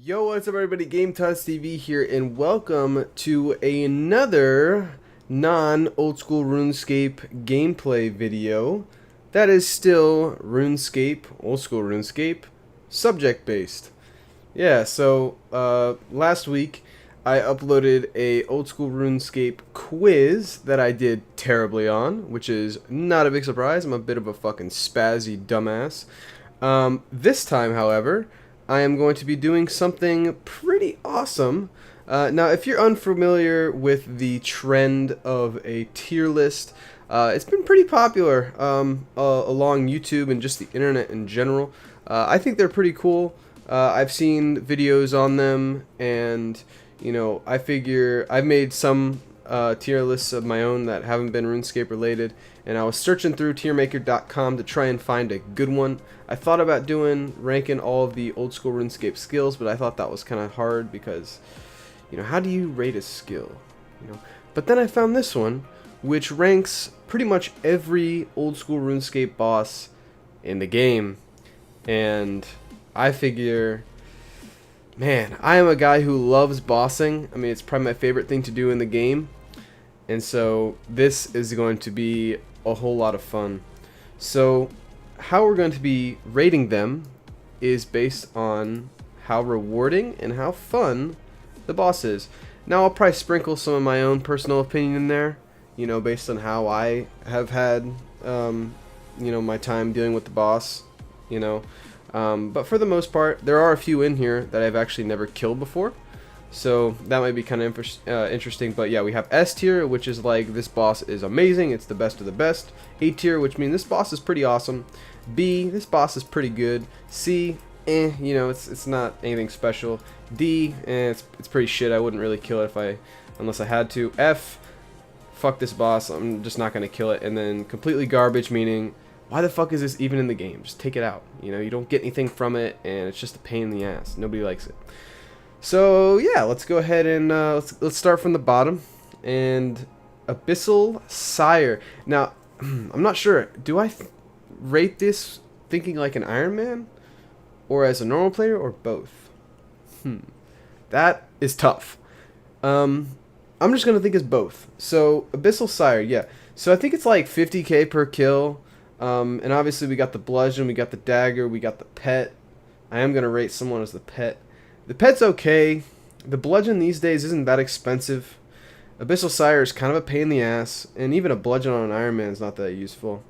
Yo, what's up everybody, GameTutz TV here, and welcome to another non-Oldschool RuneScape gameplay video that is still RuneScape, Oldschool RuneScape, subject-based. Yeah, so last week I uploaded a Oldschool RuneScape quiz that I did terribly on, which is not a big surprise. I'm a bit of a fucking spazzy dumbass. This time, however, I am going to be doing something pretty awesome. Now, if you're unfamiliar with the trend of a tier list, it's been pretty popular along YouTube and just the internet in general. I think they're pretty cool. I've seen videos on them, and you know, I figure I've made some tier lists of my own that haven't been RuneScape related, and I was searching through tiermaker.com to try and find a good one. I thought about ranking all of the old school RuneScape skills, but I thought that was kind of hard because, you know, how do you rate a skill? You know, but then I found this one, which ranks pretty much every old school RuneScape boss in the game, and I figure, man, I am a guy who loves bossing. I mean, it's probably my favorite thing to do in the game. And so this is going to be a whole lot of fun. So how we're going to be rating them is based on how rewarding and how fun the boss is. Now I'll probably sprinkle some of my own personal opinion in there, you know, based on how I have had, you know, my time dealing with the boss, you know. But for the most part, there are a few in here that I've actually never killed before, so that might be kind of interesting. But yeah, we have S tier, which is like, this boss is amazing, it's the best of the best. A tier, which means this boss is pretty awesome. B, this boss is pretty good. C, you know, it's not anything special. D, it's pretty shit. I wouldn't really kill it unless I had to. F, fuck this boss, I'm just not gonna kill it. And then completely garbage, meaning, why the fuck is this even in the game? Just take it out. You know, you don't get anything from it, and it's just a pain in the ass. Nobody likes it. So yeah, let's go ahead and let's start from the bottom. And Abyssal Sire. Now, I'm not sure. Do I rate this thinking like an Iron Man, or as a normal player, or both? That is tough. I'm just gonna think as both. So Abyssal Sire, yeah. So I think it's like 50k per kill. And obviously we got the bludgeon, we got the dagger, we got the pet. I am going to rate someone as the pet. The pet's okay. The bludgeon these days isn't that expensive. Abyssal Sire is kind of a pain in the ass, and even a bludgeon on an Iron Man is not that useful.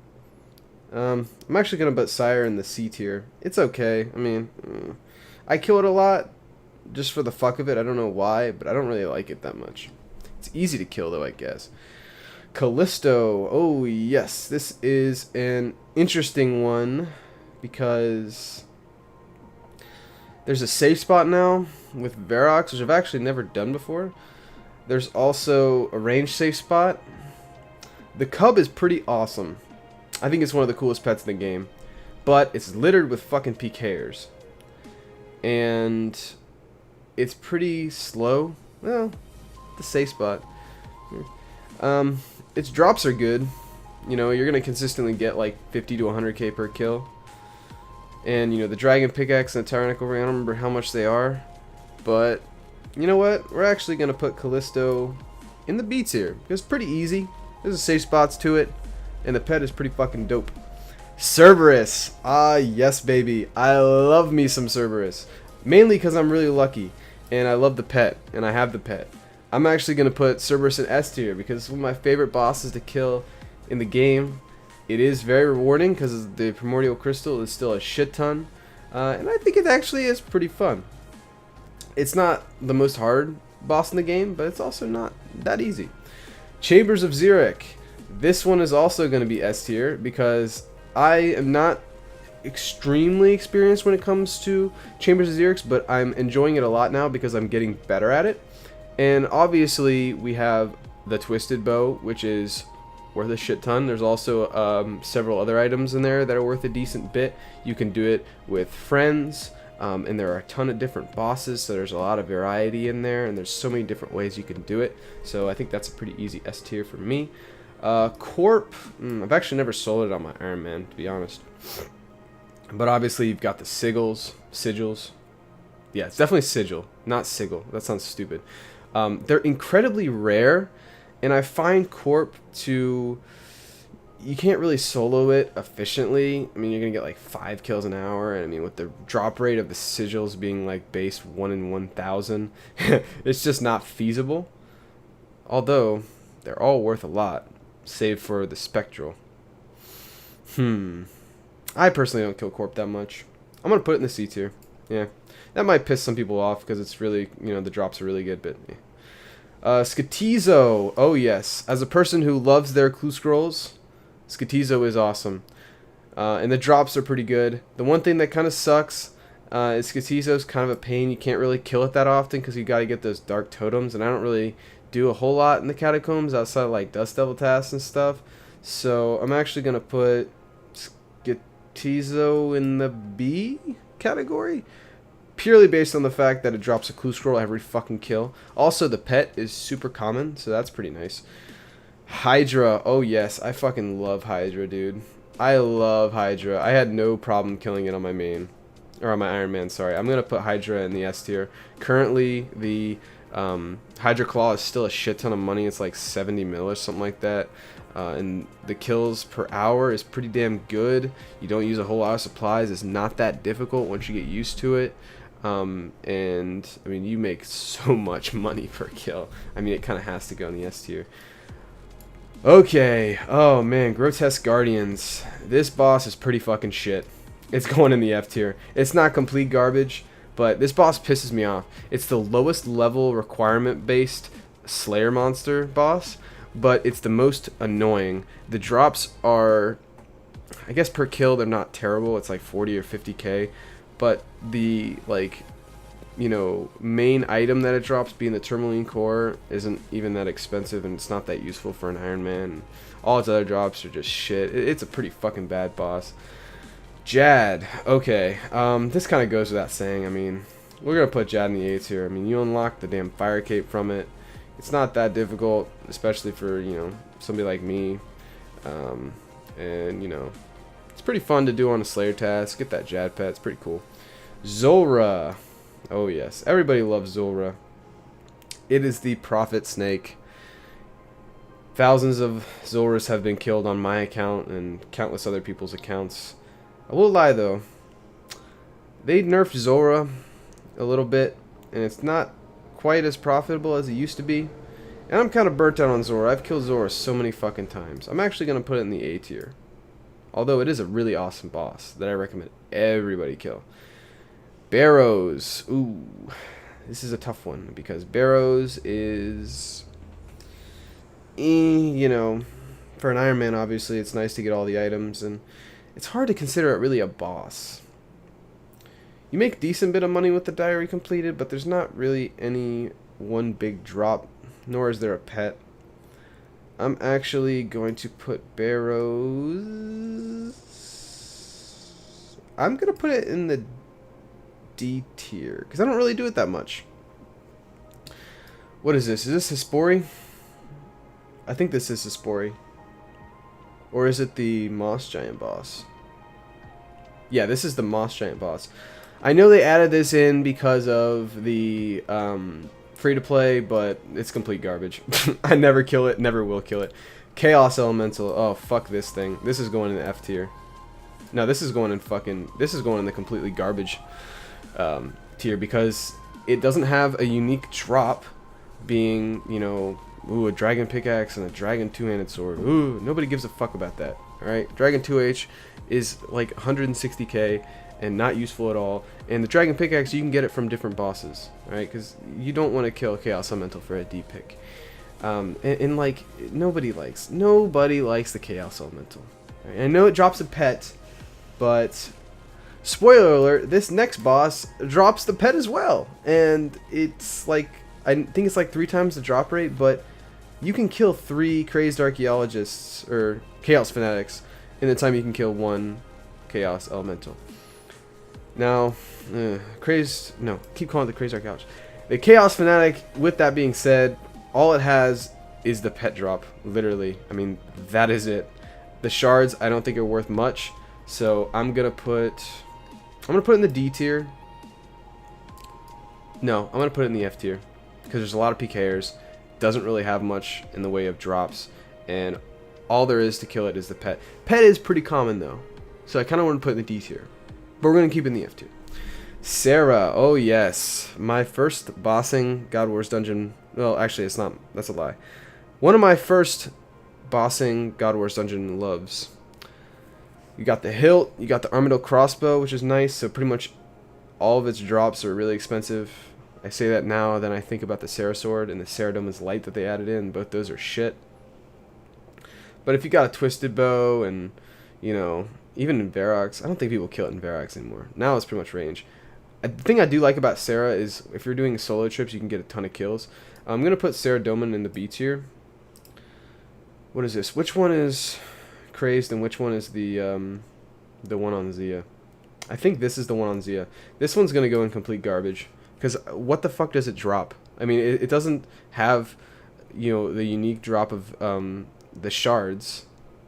I'm actually going to put Sire in the C tier. It's okay. I mean, I kill it a lot just for the fuck of it. I don't know why, but I don't really like it that much. It's easy to kill though, I guess. Callisto. Oh yes, this is an interesting one because there's a safe spot now with Verox, which I've actually never done before. There's also a range safe spot. The cub is pretty awesome. I think it's one of the coolest pets in the game, but it's littered with fucking PKers, and it's pretty slow. Well, the safe spot. Its drops are good. You know, you're going to consistently get like 50 to 100k per kill. And, you know, the Dragon Pickaxe and the Tyrannical Ring, I don't remember how much they are. But, you know what? We're actually going to put Callisto in the B tier. It's pretty easy. There's safe spots to it. And the pet is pretty fucking dope. Cerberus. Ah, yes, baby. I love me some Cerberus. Mainly because I'm really lucky. And I love the pet. And I have the pet. I'm actually going to put Cerberus in S tier because it's one of my favorite bosses to kill in the game. It is very rewarding because the Primordial Crystal is still a shit ton. And I think it actually is pretty fun. It's not the most hard boss in the game, but it's also not that easy. Chambers of Xeric. This one is also going to be S tier because I am not extremely experienced when it comes to Chambers of Xeric, but I'm enjoying it a lot now because I'm getting better at it. And obviously we have the Twisted Bow, which is worth a shit ton. There's also several other items in there that are worth a decent bit. You can do it with friends, and there are a ton of different bosses, so there's a lot of variety in there, and there's so many different ways you can do it. So I think that's a pretty easy S tier for me. Corp, I've actually never sold it on my Iron Man, to be honest. But obviously you've got the sigils, Yeah, it's definitely sigil, not sigil. That sounds stupid. They're incredibly rare, and I find Corp to... You can't really solo it efficiently. I mean, you're going to get like 5 kills an hour, and I mean, with the drop rate of the sigils being like base 1 in 1,000, it's just not feasible. Although, they're all worth a lot, save for the spectral. I personally don't kill Corp that much. I'm going to put it in the C tier. Yeah. That might piss some people off because it's really, you know, the drops are really good, but yeah. Skatizo. Oh, yes. As a person who loves their clue scrolls, Skatizo is awesome. And the drops are pretty good. The one thing that kind of sucks is Skatizo's kind of a pain. You can't really kill it that often because you got to get those dark totems, and I don't really do a whole lot in the catacombs outside of like Dust Devil tasks and stuff. So I'm actually going to put Skatizo in the B category, purely based on the fact that it drops a clue scroll every fucking kill. Also, the pet is super common, so that's pretty nice. Hydra. Oh, yes. I fucking love Hydra, dude. I love Hydra. I had no problem killing it on my main. Or on my Iron Man, sorry. I'm going to put Hydra in the S tier. Currently, the Hydra Claw is still a shit ton of money. It's like 70 mil or something like that. And the kills per hour is pretty damn good. You don't use a whole lot of supplies. It's not that difficult once you get used to it. And I mean, you make so much money per kill. I mean, it kind of has to go in the S tier. Okay. Oh man, Grotesque Guardians. This boss is pretty fucking shit. It's going in the F tier. It's not complete garbage, but this boss pisses me off. It's the lowest level requirement based Slayer monster boss, but it's the most annoying. The drops are, I guess per kill they're not terrible. It's like 40 or 50k, but the like, you know, main item that it drops, being the Tourmaline Core, isn't even that expensive, and it's not that useful for an Iron Man. All its other drops are just shit. It's a pretty fucking bad boss. Jad. Okay. This kind of goes without saying. I mean, we're gonna put Jad in the A tier. I mean, you unlock the damn Fire Cape from it. It's not that difficult, especially for, you know, somebody like me. And, you know, it's pretty fun to do on a Slayer task. Get that Jad pet. It's pretty cool. Zulrah. Oh, yes. Everybody loves Zulrah. It is the Prophet Snake. Thousands of Zulrahs have been killed on my account and countless other people's accounts. I will lie, though. They nerfed Zulrah a little bit, and it's not quite as profitable as it used to be. And I'm kind of burnt out on Zulrah. I've killed Zulrah so many fucking times. I'm actually going to put it in the A tier. Although it is a really awesome boss that I recommend everybody kill. Barrows. Ooh. This is a tough one because Barrows is... you know, for an Iron Man, obviously, it's nice to get all the items, and it's hard to consider it really a boss. You make decent bit of money with the diary completed, but there's not really any one big drop, nor is there a pet. I'm actually going to put Barrows... I'm going to put it in the D tier, because I don't really do it that much. What is this? Is this Hespori? I think this is Hespori. Or is it the Moss Giant boss? Yeah, this is the Moss Giant boss. I know they added this in because of the free-to-play, but it's complete garbage. I never kill it, never will kill it. Chaos Elemental. Oh, fuck this thing. This is going in the F tier. No, this is going in fucking... This is going in the completely garbage tier because it doesn't have a unique drop being, you know... Ooh, a dragon pickaxe and a dragon two-handed sword. Ooh, nobody gives a fuck about that. Alright, Dragon 2H is like 160k and not useful at all. And the dragon pickaxe, you can get it from different bosses. Alright, because you don't want to kill Chaos Elemental for a D pick. And like, nobody likes the Chaos Elemental. Right? I know it drops a pet, but... Spoiler alert, this next boss drops the pet as well. And it's like... I think it's like 3 times the drop rate, but... You can kill 3 crazed archaeologists or chaos fanatics in the time you can kill 1 chaos elemental. Now, keep calling it the crazed archaeologist. The chaos fanatic, with that being said, all it has is the pet drop, literally. I mean, that is it. The shards I don't think are worth much, so I'm gonna put in the D tier. No, I'm going to put it in the F tier. Because there's a lot of PKers. Doesn't really have much in the way of drops. And all there is to kill it is the pet. Pet is pretty common though. So I kind of want to put it in the D tier. But we're going to keep it in the F tier. Sarah. Oh yes. My first bossing God Wars dungeon. Well, actually it's not. That's a lie. One of my first bossing God Wars dungeon loves. You got the hilt. You got the Armadillo crossbow, which is nice. So pretty much all of its drops are really expensive. I say that now, then I think about the Sarah sword and the Sarah Doma's light that they added in. Both those are shit. But if you got a twisted bow and, you know, even in Varrox, I don't think people kill it in Varrox anymore. Now it's pretty much range. The thing I do like about Sarah is if you're doing solo trips, you can get a ton of kills. I'm going to put Sarah Doman in the B tier. What is this? Which one is Crazed and which one is the one on Zia? I think this is the one on Zia. This one's going to go in complete garbage. Because what the fuck does it drop? I mean, it doesn't have, you know, the unique drop of the shards.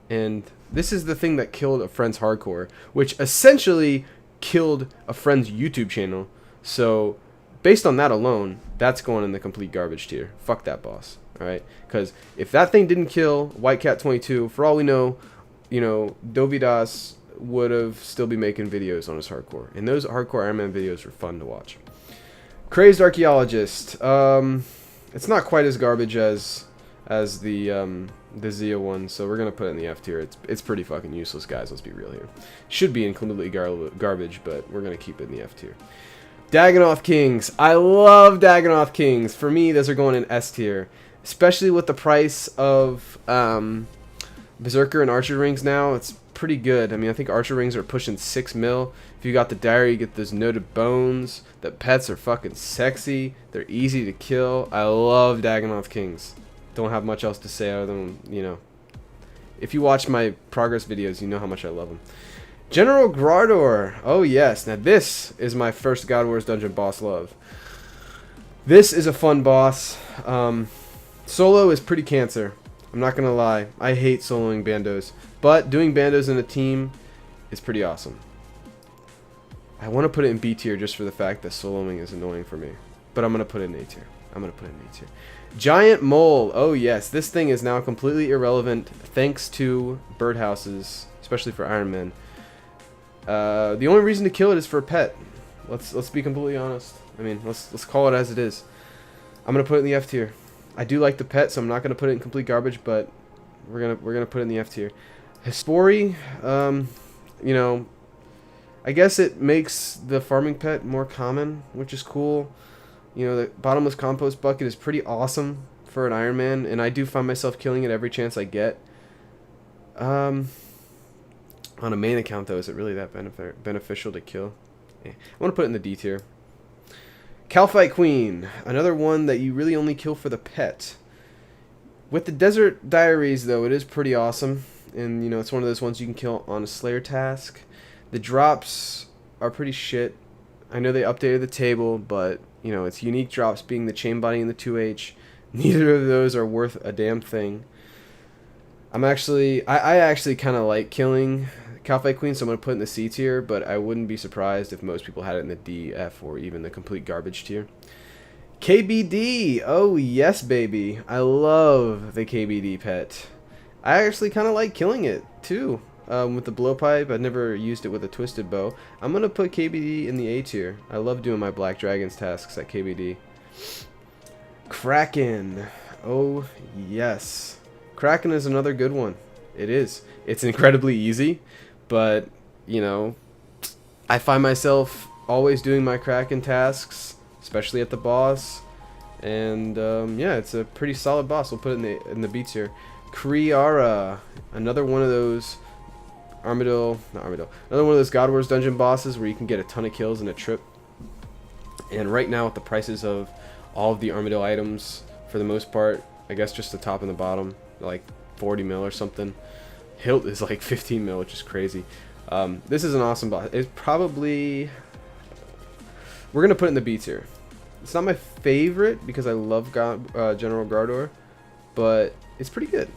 And this is the thing that killed a friend's hardcore, which essentially killed a friend's YouTube channel. So based on that alone, that's going in the complete garbage tier. Fuck that boss. Alright? Because if that thing didn't kill Whitecat 22, for all we know, you know, Dovidas would have still be making videos on his hardcore. And those hardcore Iron Man videos were fun to watch. Crazed Archaeologist. It's not quite as garbage as the Zia one, so we're gonna put it in the F tier. It's pretty fucking useless, guys. Let's be real here. Should be in completely garbage, but we're gonna keep it in the F tier. Dagannoth Kings. I love Dagannoth Kings. For me, those are going in S tier, especially with the price of Berserker and Archer rings now. It's pretty good. I mean, I think Archer rings are pushing 6 mil. If you got the diary, you get those noted bones. The pets are fucking sexy. They're easy to kill. I love Dagannoth Kings. Don't have much else to say other than, you know, if you watch my progress videos, you know how much I love them. General Grardor. Oh yes. Now this is my first God Wars dungeon boss love. This is a fun boss. Solo is pretty cancer. I'm not gonna lie. I hate soloing bandos. But doing bandos in a team is pretty awesome. I want to put it in B tier just for the fact that soloing is annoying for me. But I'm going to put it in A tier. I'm going to put it in A tier. Giant Mole. Oh yes, this thing is now completely irrelevant thanks to birdhouses, especially for Iron Man. The only reason to kill it is for a pet. Let's be completely honest. I mean, let's call it as it is. I'm going to put it in the F tier. I do like the pet, so I'm not going to put it in complete garbage, but we're gonna put it in the F tier. Hespori, you know, I guess it makes the farming pet more common, which is cool. You know, the bottomless compost bucket is pretty awesome for an Iron Man, and I do find myself killing it every chance I get. On a main account, though, is it really that beneficial to kill? I want to put it in the D tier. Kalphite Queen, another one that you really only kill for the pet. With the Desert Diaries, though, it is pretty awesome. And, you know, it's one of those ones you can kill on a Slayer task. The drops are pretty shit. I know they updated the table, but, you know, it's unique drops being the Chain Body and the 2H. Neither of those are worth a damn thing. I actually kind of like killing Kalphite Queen, so I'm going to put it in the C tier, but I wouldn't be surprised if most people had it in the D, F, or even the complete garbage tier. KBD. Oh, yes, baby. I love the KBD pet. I actually kind of like killing it, too, with the blowpipe. I've never used it with a twisted bow. I'm going to put KBD in the A tier. I love doing my Black Dragons tasks at KBD. Kraken. Oh, yes. Kraken is another good one. It is. It's incredibly easy, but, you know, I find myself always doing my Kraken tasks, especially at the boss, and yeah, it's a pretty solid boss. We'll put it in the B tier. Kree'Arra, another one of those another one of those God Wars dungeon bosses where you can get a ton of kills in a trip. And right now, with the prices of all of the Armadillo items, for the most part, I guess just the top and the bottom, like 40 mil or something. Hilt is like 15 mil, which is crazy. This is an awesome boss. It's probably, we're gonna put it in the B tier. It's not my favorite because I love General Grardor, but it's pretty good.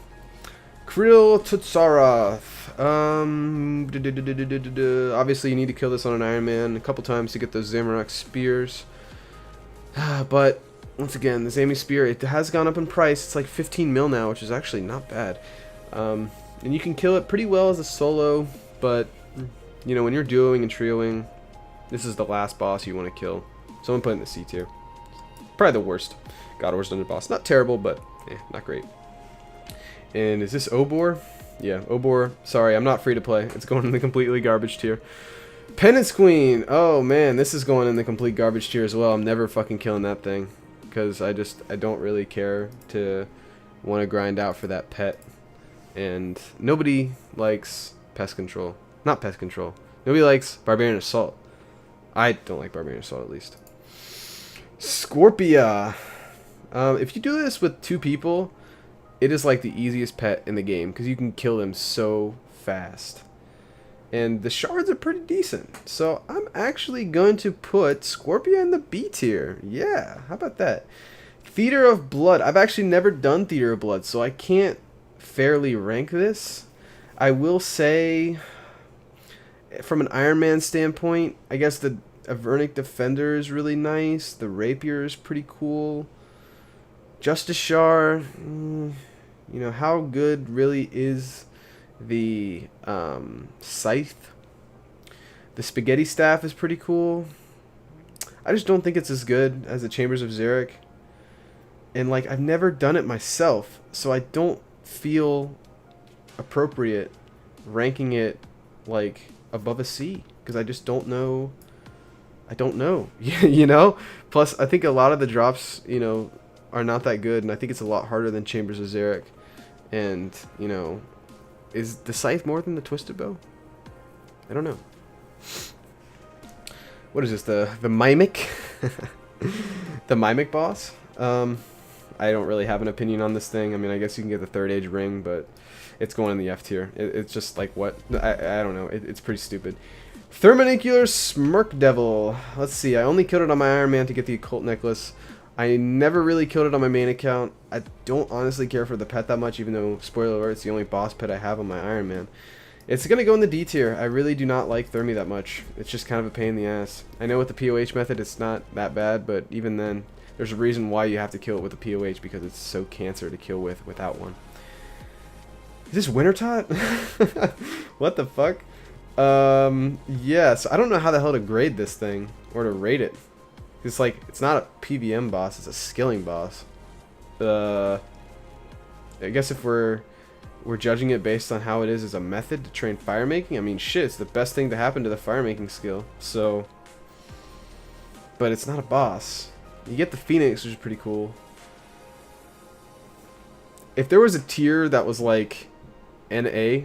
Krill Tatara. Obviously, you need to kill this on an Iron Man a couple times to get those Zamorak spears. But once again, this Amy Spear, it has gone up in price. It's like 15 mil now, which is actually not bad. And you can kill it pretty well as a solo, but you know, when you're duoing and trioing, this is the last boss you want to kill. So I'm putting the C tier. Probably the worst God of War's Dungeon boss. Not terrible, but not great. And is this Obor? Yeah, Obor. Sorry, I'm not free to play. It's going in the completely garbage tier. Penance Queen. Oh man, this is going in the complete garbage tier as well. I'm never fucking killing that thing because I don't really care to want to grind out for that pet. And nobody likes pest control. Not pest control. Nobody likes Barbarian Assault. I don't like Barbarian Assault, at least. Scorpia. If you do this with 2 people, it is like the easiest pet in the game because you can kill them so fast. And the shards are pretty decent. So I'm actually going to put Scorpia in the B tier. Yeah, how about that? Theater of Blood. I've actually never done Theater of Blood, so I can't fairly rank this. I will say, from an Iron Man standpoint, I guess the Avernic Defender is really nice. The Rapier is pretty cool. Justice Shar, you know, how good really is the Scythe? The Spaghetti Staff is pretty cool. I just don't think it's as good as the Chambers of Xeric. And like, I've never done it myself, so I don't feel appropriate ranking it like above a C because I just don't know. I don't know. You know? Plus, I think a lot of the drops, you know, are not that good, and I think it's a lot harder than Chambers of Xeric. And, you know, is the Scythe more than the Twisted Bow? I don't know. What is this? The Mimic? The Mimic boss? I don't really have an opinion on this thing. I mean, I guess you can get the Third Age ring, but it's going in the F tier. It's just like, what? I don't know. It's pretty stupid. Thermonuclear Smirk Devil. Let's see. I only killed it on my Iron Man to get the Occult Necklace. I never really killed it on my main account. I don't honestly care for the pet that much, even though, spoiler alert, it's the only boss pet I have on my Iron Man. It's going to go in the D tier. I really do not like Thermi that much. It's just kind of a pain in the ass. I know with the POH method it's not that bad, but even then, there's a reason why you have to kill it with a POH, because it's so cancer to kill with without one. Is this Wintertot? What the fuck? Yes, I don't know how the hell to grade this thing, or to rate it. It's like, it's not a PVM boss, it's a skilling boss. I guess if we're judging it based on how it is as a method to train fire making, I mean, shit, it's the best thing to happen to the fire making skill. So, but it's not a boss. You get the Phoenix, which is pretty cool. If there was a tier that was like NA,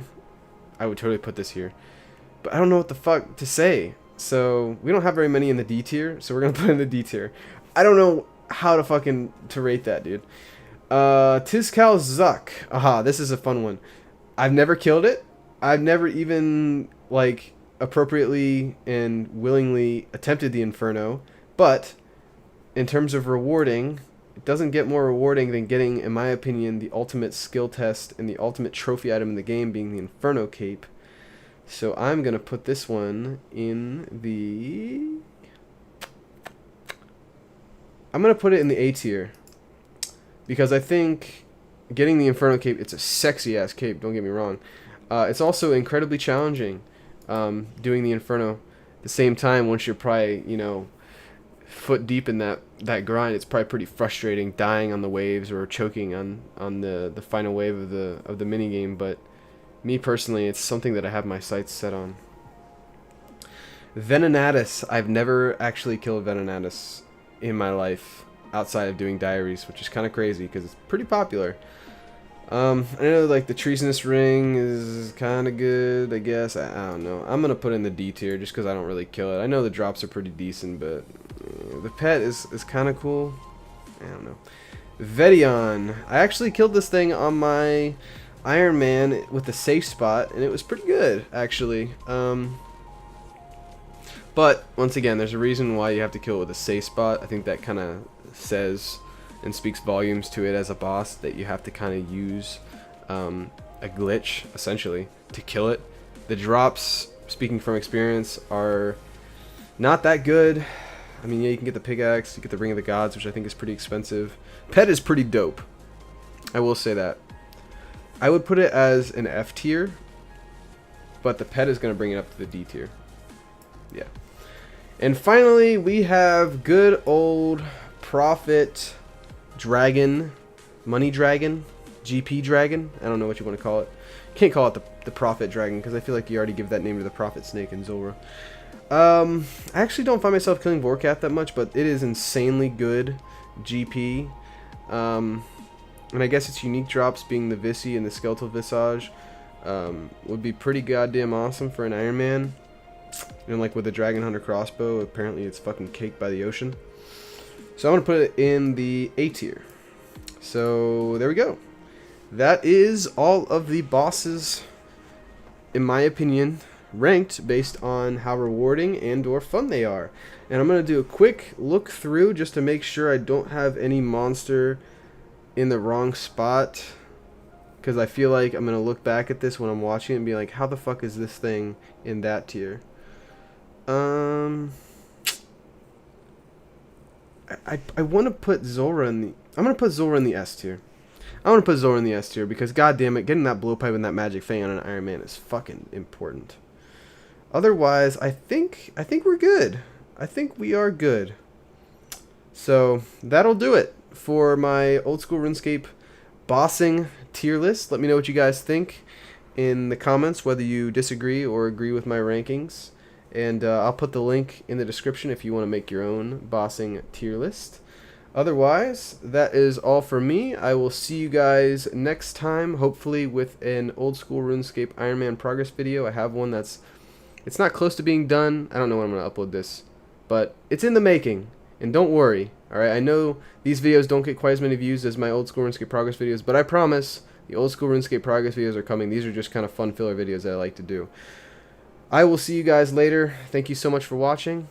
I would totally put this here. But I don't know what the fuck to say. So we don't have very many in the D tier, so we're gonna put in the D tier. I don't know how to fucking rate that, dude. Tizcal Zuck. Aha, this is a fun one. I've never killed it. I've never even like appropriately and willingly attempted the Inferno, but in terms of rewarding, it doesn't get more rewarding than getting, in my opinion, the ultimate skill test and the ultimate trophy item in the game, being the Inferno Cape. So I'm going to put this one in the... I'm going to put it in the A tier. Because I think getting the Inferno Cape, it's a sexy ass cape, don't get me wrong. It's also incredibly challenging doing the Inferno. At the same time, once you're probably, you know, foot deep in that grind, it's probably pretty frustrating dying on the waves or choking on the final wave of the minigame. But me personally, it's something that I have my sights set on. Venenatus. I've never actually killed Venenatus in my life outside of doing diaries, which is kind of crazy because it's pretty popular. I know like the Treasonous Ring is kind of good, I guess. I don't know. I'm going to put in the D tier just because I don't really kill it. I know the drops are pretty decent, but the pet is kind of cool. I don't know. Vedion. I actually killed this thing on my Iron Man with the safe spot, and it was pretty good, actually. But, once again, there's a reason why you have to kill it with a safe spot. I think that kind of says and speaks volumes to it as a boss, that you have to kind of use a glitch, essentially, to kill it. The drops, speaking from experience, are not that good. I mean, yeah, you can get the pickaxe, you get the Ring of the Gods, which I think is pretty expensive. Pet is pretty dope. I will say that. I would put it as an F tier, but the pet is going to bring it up to the D tier. Yeah. And finally, we have good old Prophet Dragon, Money Dragon, GP Dragon. I don't know what you want to call it. Can't call it the Prophet Dragon because I feel like you already give that name to the Prophet Snake and Zulrah. I actually don't find myself killing Vorkath that much, but it is insanely good GP. And I guess its unique drops being the Visi and the Skeletal Visage would be pretty goddamn awesome for an Iron Man. And like with the Dragon Hunter crossbow, apparently it's fucking cake by the ocean. So I'm going to put it in the A tier. So there we go. That is all of the bosses, in my opinion, ranked based on how rewarding and or fun they are. And I'm going to do a quick look through just to make sure I don't have any monster in the wrong spot, because I feel like I'm going to look back at this when I'm watching it and be like, how the fuck is this thing in that tier? I want to put Zulrah in the... I'm going to put Zulrah in the S tier. I want to put Zulrah in the S tier because, goddamn it, getting that blowpipe and that magic fang on an Iron Man is fucking important. Otherwise, I think we're good. I think we are good. So that'll do it for my Old School RuneScape bossing tier list. Let me know what you guys think in the comments, whether you disagree or agree with my rankings. And I'll put the link in the description if you want to make your own bossing tier list. Otherwise, that is all for me. I will see you guys next time, hopefully with an Old School RuneScape Iron Man progress video. I have one it's not close to being done. I don't know when I'm going to upload this, but it's in the making. And don't worry, alright? I know these videos don't get quite as many views as my Old School RuneScape progress videos, but I promise the Old School RuneScape progress videos are coming. These are just kind of fun filler videos that I like to do. I will see you guys later. Thank you so much for watching.